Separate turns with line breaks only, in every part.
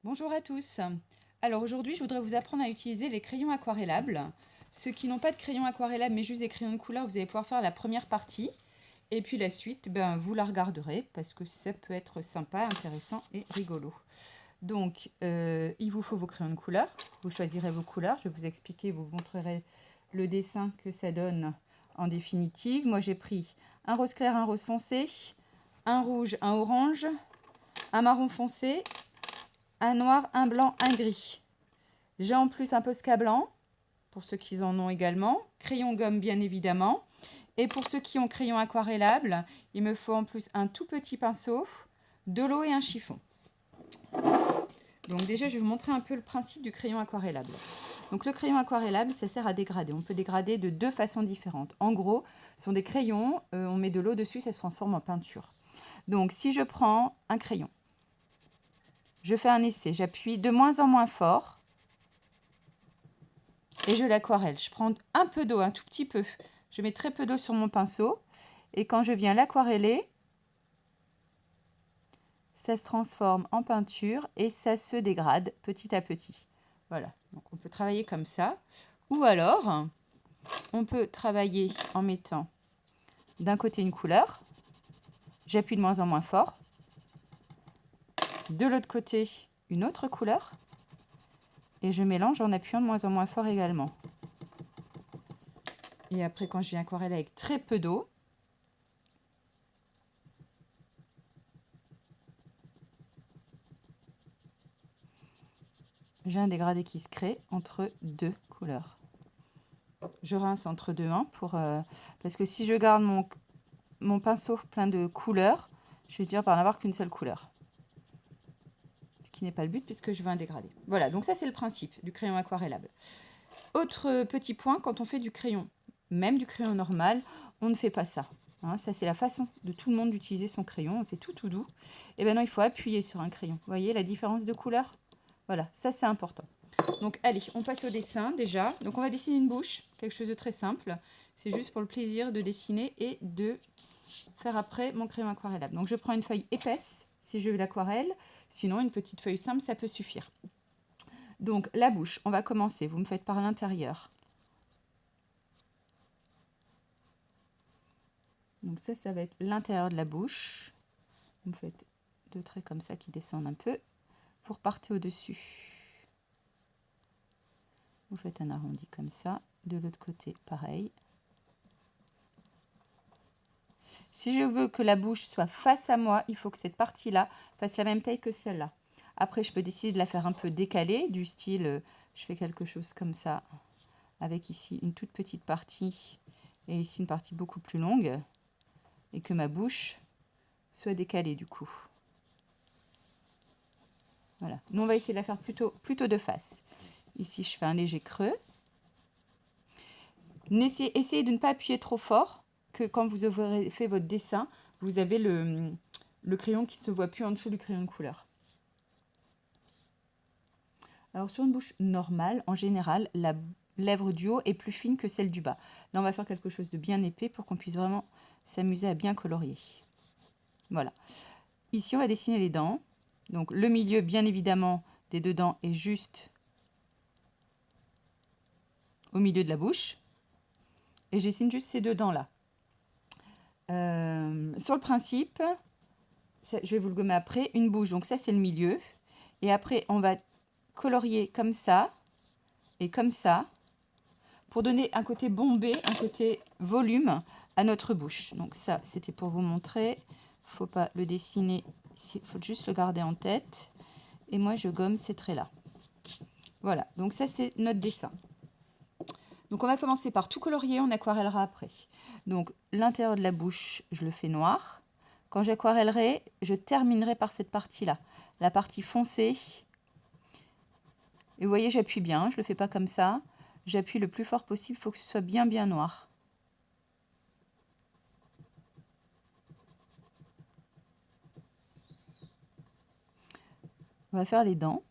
Bonjour à tous. Alors aujourd'hui, je voudrais vous apprendre à utiliser les crayons aquarellables. Ceux qui n'ont pas de crayons aquarellables mais juste des crayons de couleur, vous allez pouvoir faire la première partie. Et puis la suite, vous la regarderez parce que ça peut être sympa, intéressant et rigolo. Donc, il vous faut vos crayons de couleur. Vous choisirez vos couleurs. Je vais vous expliquer, vous montrerai le dessin que ça donne en définitive. Moi, j'ai pris un rose clair, un rose foncé, un rouge, un orange, un marron foncé, un noir, un blanc, un gris. J'ai en plus un Posca blanc, pour ceux qui en ont également. Crayon gomme, bien évidemment. Et pour ceux qui ont crayon aquarellable, il me faut en plus un tout petit pinceau, de l'eau et un chiffon. Donc déjà, je vais vous montrer un peu le principe du crayon aquarellable. Donc le crayon aquarellable, ça sert à dégrader. On peut dégrader de deux façons différentes. En gros, ce sont des crayons, on met de l'eau dessus, ça se transforme en peinture. Donc si je prends un crayon, je fais un essai, j'appuie de moins en moins fort et je l'aquarelle. Je prends un peu d'eau, un tout petit peu. Je mets très peu d'eau sur mon pinceau et quand je viens l'aquareller, ça se transforme en peinture et ça se dégrade petit à petit. Voilà, donc on peut travailler comme ça. Ou alors, on peut travailler en mettant d'un côté une couleur, j'appuie de moins en moins fort, de l'autre côté une autre couleur, et je mélange en appuyant de moins en moins fort également. Et après, quand je viens aquareller avec très peu d'eau, j'ai un dégradé qui se crée entre deux couleurs. Je rince entre deux mains parce que si je garde mon pinceau plein de couleurs, je vais dire par n'avoir qu'une seule couleur. Ce qui n'est pas le but puisque je veux un dégradé. Voilà, donc ça c'est le principe du crayon aquarellable. Autre petit point, quand on fait du crayon, même du crayon normal, on ne fait pas ça. Hein, ça c'est la façon de tout le monde d'utiliser son crayon, on fait tout doux. Et maintenant il faut appuyer sur un crayon. Vous voyez la différence de couleur? Voilà, ça c'est important. Donc allez, on passe au dessin déjà. Donc on va dessiner une bouche, quelque chose de très simple. C'est juste pour le plaisir de dessiner et de faire après mon crayon aquarellable. Donc je prends une feuille épaisse si je veux l'aquarelle, sinon une petite feuille simple, ça peut suffire. Donc la bouche, on va commencer, vous me faites par l'intérieur. Donc ça va être l'intérieur de la bouche. Vous me faites deux traits comme ça qui descendent un peu. Vous repartez au-dessus. Vous faites un arrondi comme ça. De l'autre côté, pareil. Si je veux que la bouche soit face à moi, il faut que cette partie-là fasse la même taille que celle-là. Après, je peux décider de la faire un peu décalée, du style, je fais quelque chose comme ça, avec ici une toute petite partie et ici une partie beaucoup plus longue, et que ma bouche soit décalée du coup. Voilà. Nous, on va essayer de la faire plutôt de face. Ici, je fais un léger creux. Essayez de ne pas appuyer trop fort, que quand vous aurez fait votre dessin, vous avez le crayon qui ne se voit plus en dessous du crayon de couleur. Alors sur une bouche normale, en général, la lèvre du haut est plus fine que celle du bas. Là, on va faire quelque chose de bien épais pour qu'on puisse vraiment s'amuser à bien colorier. Voilà. Ici, on va dessiner les dents. Donc le milieu, bien évidemment, des deux dents est juste au milieu de la bouche. Et je dessine juste ces deux dents-là. Sur le principe, je vais vous le gommer après, une bouche, donc ça c'est le milieu. Et après, on va colorier comme ça et comme ça pour donner un côté bombé, un côté volume à notre bouche. Donc ça, c'était pour vous montrer. Il ne faut pas le dessiner, il faut juste le garder en tête. Et moi, je gomme ces traits-là. Voilà, donc ça c'est notre dessin. Donc on va commencer par tout colorier, on aquarellera après. Donc l'intérieur de la bouche, je le fais noir. Quand j'aquarellerai, je terminerai par cette partie-là, la partie foncée. Et vous voyez, j'appuie bien, je ne le fais pas comme ça. J'appuie le plus fort possible, il faut que ce soit bien noir. On va faire les dents.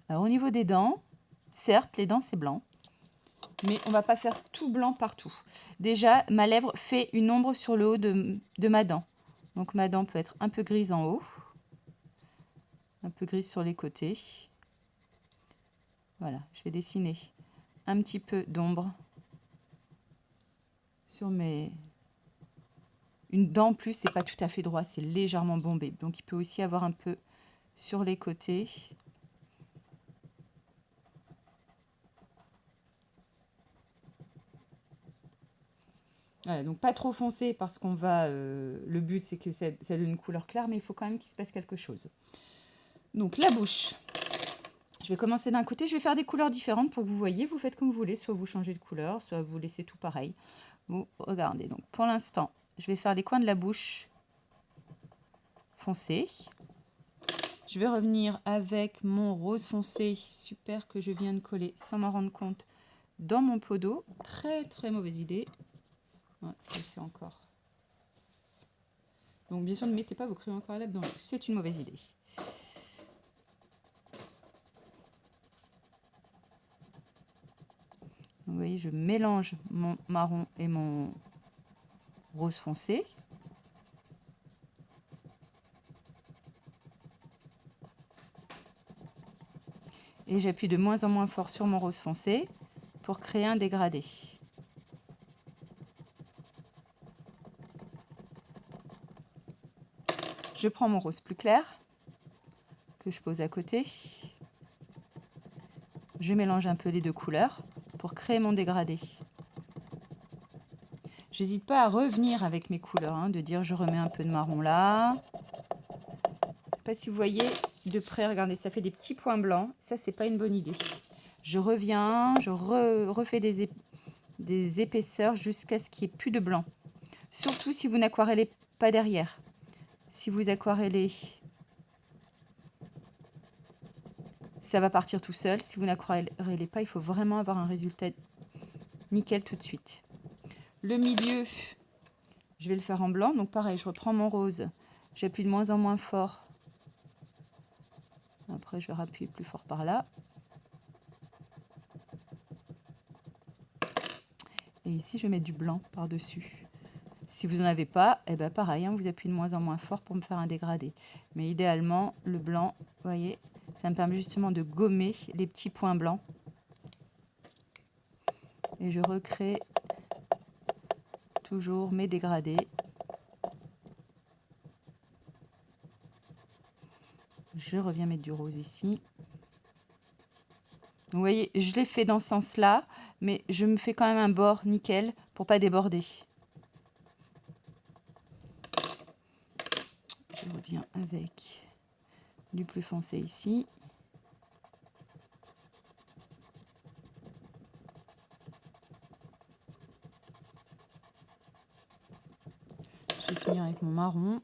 Alors au niveau des dents, certes, les dents c'est blanc. Mais on ne va pas faire tout blanc partout. Déjà, ma lèvre fait une ombre sur le haut de ma dent. Donc ma dent peut être un peu grise en haut, un peu grise sur les côtés. Voilà, je vais dessiner un petit peu d'ombre sur mes... Une dent plus, c'est pas tout à fait droit, c'est légèrement bombé. Donc il peut aussi avoir un peu sur les côtés. Voilà, donc pas trop foncé parce qu'on va... le but c'est que ça donne une couleur claire, mais il faut quand même qu'il se passe quelque chose. Donc la bouche. Je vais commencer d'un côté, je vais faire des couleurs différentes pour que vous voyez. Vous faites comme vous voulez, soit vous changez de couleur, soit vous laissez tout pareil. Vous regardez, donc pour l'instant, je vais faire les coins de la bouche foncé. Je vais revenir avec mon rose foncé, super, que je viens de coller sans m'en rendre compte, dans mon pot d'eau. Très très mauvaise idée. Ouais, ça le fait encore. Donc bien sûr, ne mettez pas vos crayons aquarelles dans l'eau, c'est une mauvaise idée. Vous voyez, je mélange mon marron et mon rose foncé. Et j'appuie de moins en moins fort sur mon rose foncé pour créer un dégradé. Je prends mon rose plus clair que je pose à côté. Je mélange un peu les deux couleurs pour créer mon dégradé. J'hésite pas à revenir avec mes couleurs, hein, de dire je remets un peu de marron là. Je sais pas si vous voyez de près, regardez, ça fait des petits points blancs. Ça, c'est pas une bonne idée. Je reviens, je refais des épaisseurs jusqu'à ce qu'il n'y ait plus de blanc. Surtout si vous n'aquarellez pas derrière. Si vous aquarellez, ça va partir tout seul. Si vous n'aquarellez pas, il faut vraiment avoir un résultat nickel tout de suite. Le milieu, je vais le faire en blanc. Donc pareil, je reprends mon rose. J'appuie de moins en moins fort. Après, je vais appuyer plus fort par là. Et ici, je vais mettre du blanc par-dessus. Si vous n'en avez pas, eh ben pareil, hein, vous appuyez de moins en moins fort pour me faire un dégradé. Mais idéalement, le blanc, vous voyez, ça me permet justement de gommer les petits points blancs. Et je recrée toujours mes dégradés. Je reviens mettre du rose ici. Vous voyez, je l'ai fait dans ce sens-là, mais je me fais quand même un bord nickel pour pas déborder. Je reviens avec du plus foncé ici. Je vais finir avec mon marron.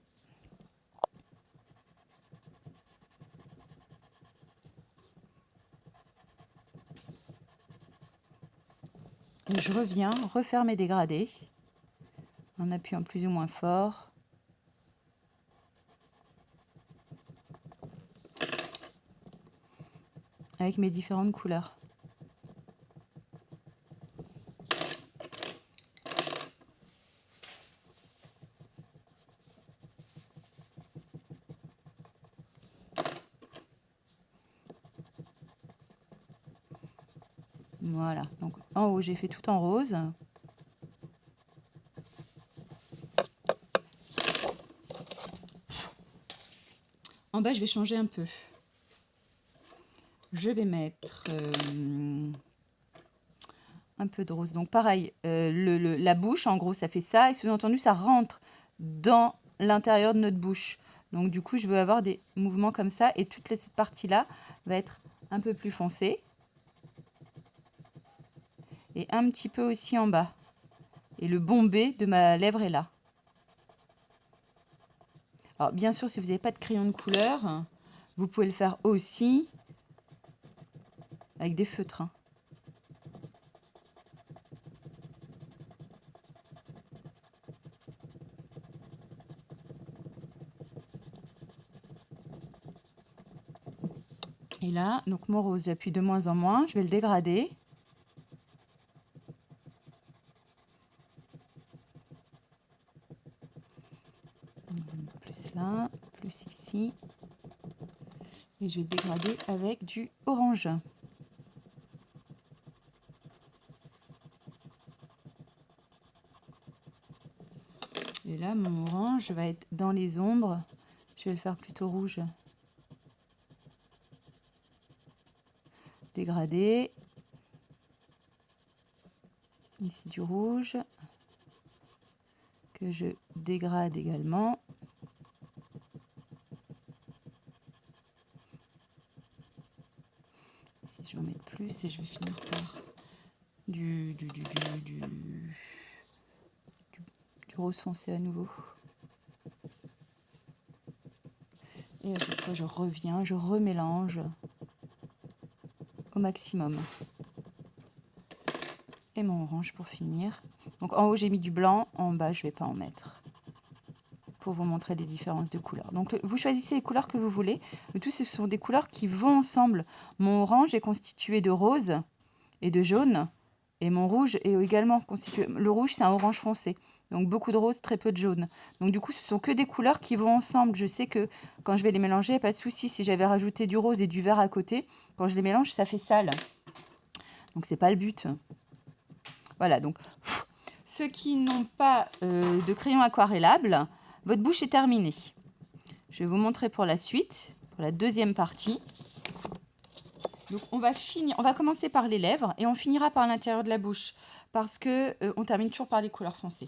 Et je reviens refaire mes dégradés en appuyant plus ou moins fort. Avec mes différentes couleurs. Voilà, donc en haut j'ai fait tout en rose. En bas je vais changer un peu. Je vais mettre un peu de rose. Donc pareil, la bouche en gros ça fait ça et sous-entendu ça rentre dans l'intérieur de notre bouche. Donc du coup je veux avoir des mouvements comme ça et toute cette partie là va être un peu plus foncée. Et un petit peu aussi en bas. Et le bombé de ma lèvre est là. Alors bien sûr, si vous n'avez pas de crayon de couleur, vous pouvez le faire aussi avec des feutres. Hein. Et là, donc mon rose, j'appuie de moins en moins. Je vais le dégrader. Plus là, plus ici. Et je vais dégrader avec du orange. Et là, mon orange va être dans les ombres. Je vais le faire plutôt rouge. Dégradé. Ici du rouge. Que je dégrade également. Si je vais en mettre plus et je vais finir par du rose foncé à nouveau. Et à chaque fois, je reviens, je remélange au maximum. Et mon orange pour finir. Donc en haut, j'ai mis du blanc. En bas, je ne vais pas en mettre. Pour vous montrer des différences de couleurs. Donc vous choisissez les couleurs que vous voulez. Le tout, ce sont des couleurs qui vont ensemble. Mon orange est constitué de rose et de jaune. Et mon rouge est également constitué. Le rouge, c'est un orange foncé. Donc beaucoup de rose, très peu de jaune. Donc du coup, ce sont que des couleurs qui vont ensemble. Je sais que quand je vais les mélanger, il n'y a pas de souci. Si j'avais rajouté du rose et du vert à côté, quand je les mélange, ça fait sale. Donc c'est pas le but. Voilà, donc ceux qui n'ont pas de crayon aquarellable, votre bouche est terminée. Je vais vous montrer pour la suite, pour la deuxième partie. Donc on va commencer par les lèvres et on finira par l'intérieur de la bouche parce que on termine toujours par les couleurs foncées.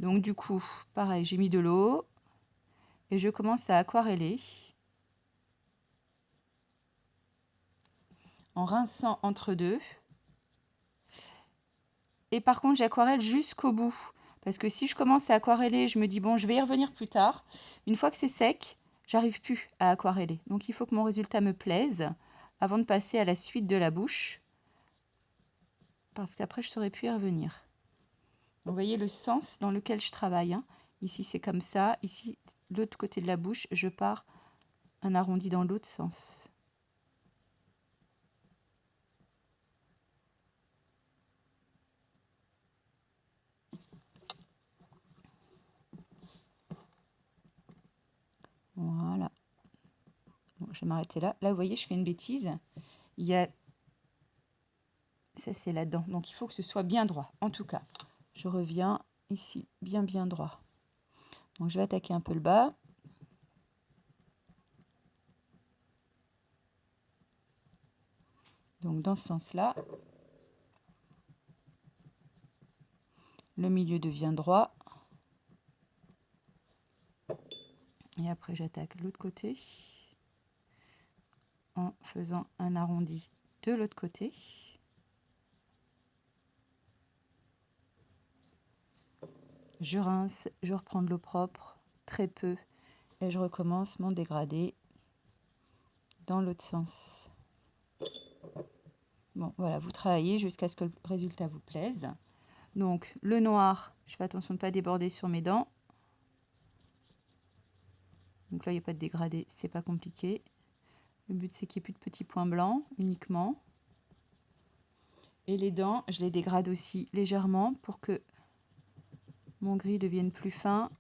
Donc du coup, pareil, j'ai mis de l'eau et je commence à aquareller en rinçant entre deux. Et par contre, j'aquarelle jusqu'au bout parce que si je commence à aquareller, je me dis bon, je vais y revenir plus tard. Une fois que c'est sec, j'arrive plus à aquareller. Donc il faut que mon résultat me plaise avant de passer à la suite de la bouche. Parce qu'après, je ne saurais plus y revenir. Vous voyez le sens dans lequel je travaille. Hein. Ici, c'est comme ça. Ici, l'autre côté de la bouche, je pars un arrondi dans l'autre sens. Voilà. Bon, je vais m'arrêter là. Là, vous voyez, je fais une bêtise. Il y a... Ça, c'est là-dedans. Donc, il faut que ce soit bien droit. En tout cas, je reviens ici, bien droit. Donc, je vais attaquer un peu le bas. Donc, dans ce sens-là, le milieu devient droit. Et après, j'attaque l'autre côté en faisant un arrondi de l'autre côté. Je rince, je reprends de l'eau propre, très peu, et je recommence mon dégradé dans l'autre sens. Bon, voilà, vous travaillez jusqu'à ce que le résultat vous plaise. Donc, le noir, je fais attention de ne pas déborder sur mes dents. Donc là, il n'y a pas de dégradé, c'est pas compliqué. Le but, c'est qu'il n'y ait plus de petits points blancs uniquement. Et les dents, je les dégrade aussi légèrement pour que mon gris devienne plus fin.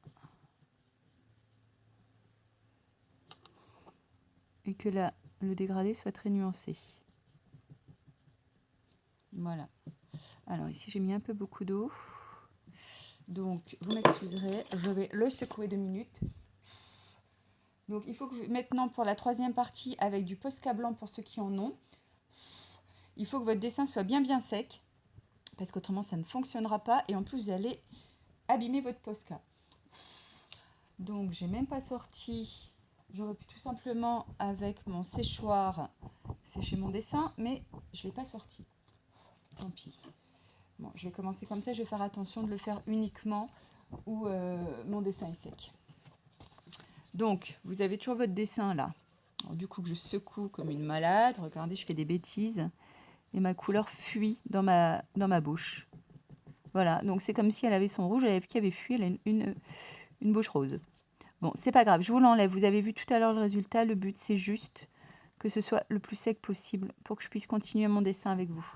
Et que le dégradé soit très nuancé. Voilà. Alors ici, j'ai mis un peu beaucoup d'eau. Donc, vous m'excuserez, je vais le secouer 2 minutes. Donc, il faut que maintenant, pour la troisième partie, avec du Posca blanc pour ceux qui en ont, il faut que votre dessin soit bien sec, parce qu'autrement, ça ne fonctionnera pas. Et en plus, vous allez abîmer votre Posca. Donc, j'ai même pas sorti. J'aurais pu tout simplement, avec mon séchoir, sécher mon dessin, mais je ne l'ai pas sorti. Tant pis. Bon, je vais commencer comme ça, je vais faire attention de le faire uniquement où mon dessin est sec. Donc, vous avez toujours votre dessin là. Alors, du coup, que je secoue comme une malade. Regardez, je fais des bêtises. Et ma couleur fuit dans ma bouche. Voilà, donc c'est comme si elle avait son rouge à lèvres qui avait fui, elle a une bouche rose. Bon, c'est pas grave, je vous l'enlève. Vous avez vu tout à l'heure le résultat. Le but, c'est juste que ce soit le plus sec possible pour que je puisse continuer mon dessin avec vous.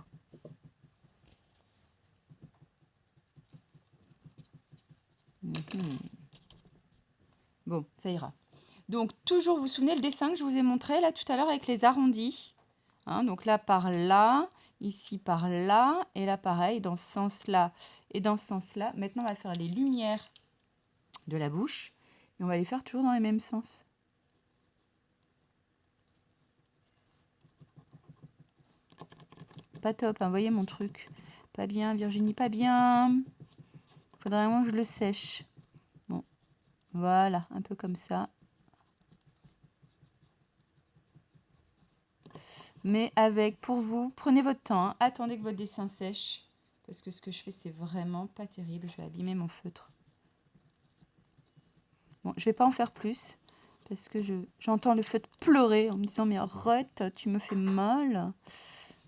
Bon, ça ira. Donc, toujours, vous vous souvenez le dessin que je vous ai montré là tout à l'heure avec les arrondis. Hein, donc là, par là, ici, par là, et là, pareil, dans ce sens-là et dans ce sens-là. Maintenant, on va faire les lumières de la bouche. Et on va les faire toujours dans les mêmes sens. Pas top, hein, voyez mon truc. Pas bien, Virginie, pas bien. Faudrait vraiment que je le sèche. Bon, voilà, un peu comme ça. Mais avec, pour vous, prenez votre temps. Hein. Attendez que votre dessin sèche. Parce que ce que je fais, c'est vraiment pas terrible. Je vais abîmer mon feutre. Bon, je vais pas en faire plus. Parce que j'entends le feutre pleurer en me disant « Mais arrête, tu me fais mal !»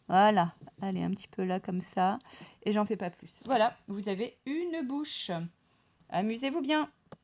Voilà, allez, un petit peu là, comme ça. Et j'en fais pas plus. Voilà, vous avez une bouche. Amusez-vous bien.